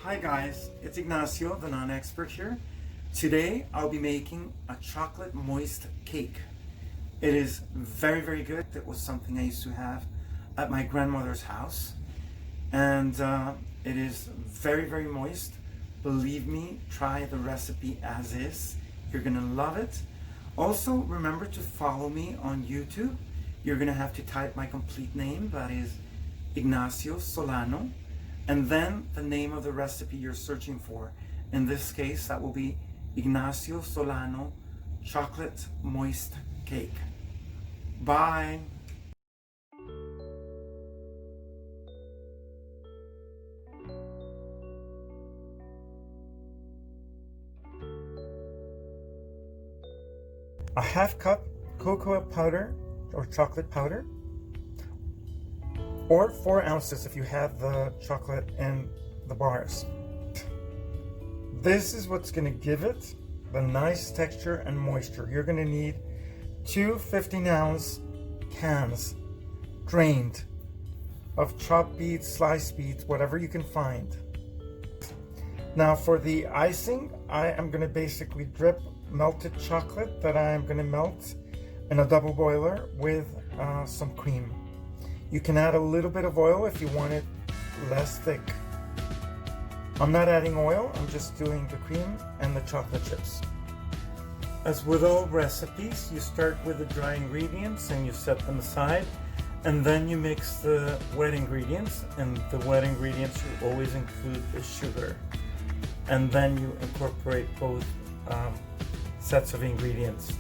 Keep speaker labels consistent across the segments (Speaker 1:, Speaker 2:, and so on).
Speaker 1: Hi guys, it's Ignacio, the non-expert here. Today I'll be making a chocolate moist cake. It is very, very good. It was something I used to have at my grandmother's house. And it is very, very moist. Believe me, try the recipe as is. You're gonna love it. Also, remember to follow me on YouTube. You're gonna have to type my complete name, that is Ignacio Solano, and then the name of the recipe you're searching for. In this case, that will be Ignacio Solano Chocolate Moist Cake. Bye! A half cup cocoa powder or chocolate powder, or 4 ounces if you have the chocolate in the bars. This is what's going to give it the nice texture and moisture. You're going to need 2 15-ounce cans, drained, of chopped beets, sliced beets, whatever you can find. Now for the icing, I am going to basically drip melted chocolate that I am going to melt in a double boiler with some cream. You can add a little bit of oil if you want it less thick. I'm not adding oil, I'm just doing the cream and the chocolate chips. As with all recipes, you start with the dry ingredients and you set them aside, and then you mix the wet ingredients, and the wet ingredients you always include the sugar. And then you incorporate both sets of ingredients.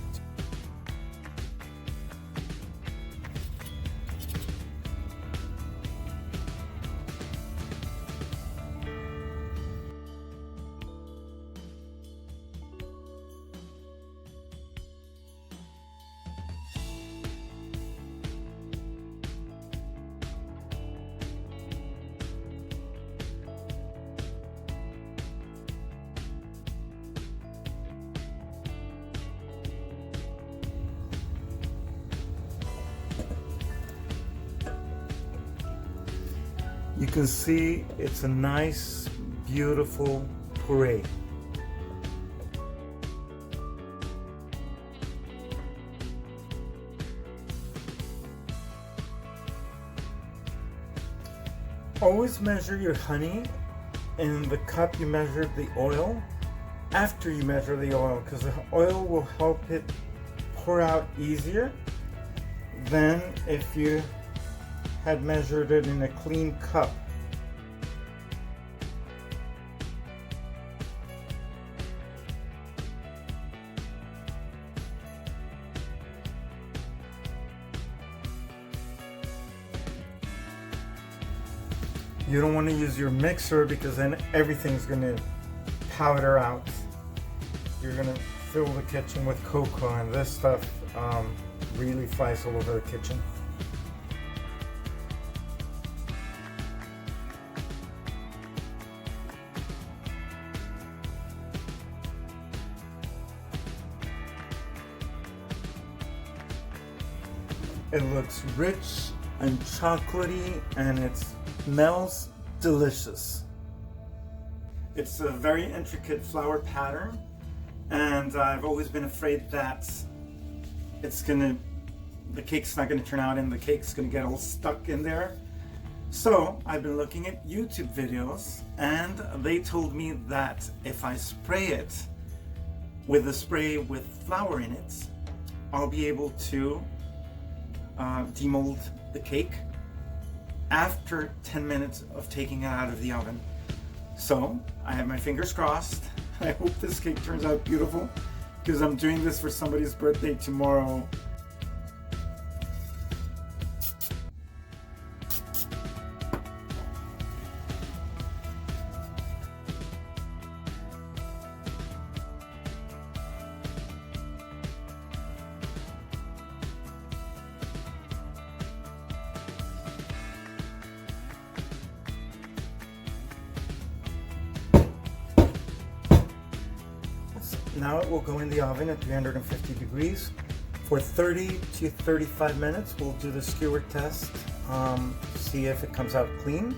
Speaker 1: You can see it's a nice, beautiful puree. Always measure your honey in the cup you measured the oil after you measure the oil, because the oil will help it pour out easier than if you had measured it in a clean cup. You don't want to use your mixer because then everything's going to powder out. You're going to fill the kitchen with cocoa, and this stuff really flies all over the kitchen. It looks rich and chocolatey, and it smells delicious. It's a very intricate flower pattern, and I've always been afraid that the cake's not gonna turn out and the cake's gonna get all stuck in there. So I've been looking at YouTube videos, and they told me that if I spray it with a spray with flour in it, I'll be able to demold the cake after 10 minutes of taking it out of the oven. So I have my fingers crossed. I hope this cake turns out beautiful, because I'm doing this for somebody's birthday tomorrow. Now it will go in the oven at 350 degrees for 30 to 35 minutes. We'll do the skewer test, see if it comes out clean.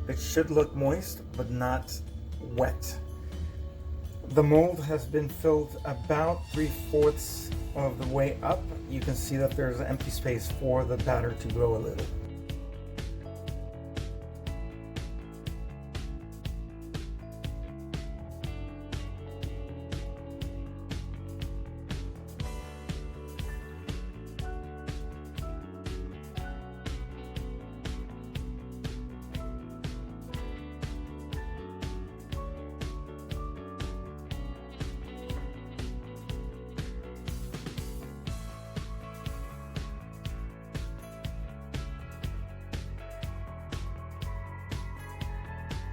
Speaker 1: It should look moist, but not wet. The mold has been filled about 3/4 of the way up. You can see that there's an empty space for the batter to grow a little.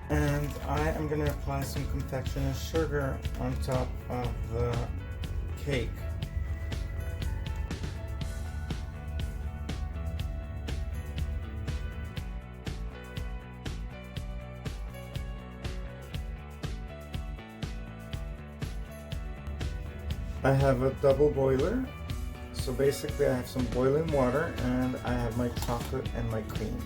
Speaker 1: And I am going to apply some confectioner's sugar on top of the cake. I have a double boiler, so basically I have some boiling water and I have my chocolate and my cream.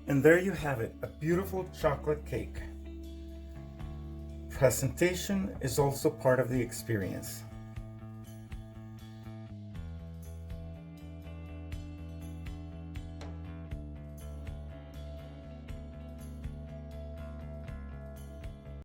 Speaker 1: And there you have it, a beautiful chocolate cake. Presentation is also part of the experience.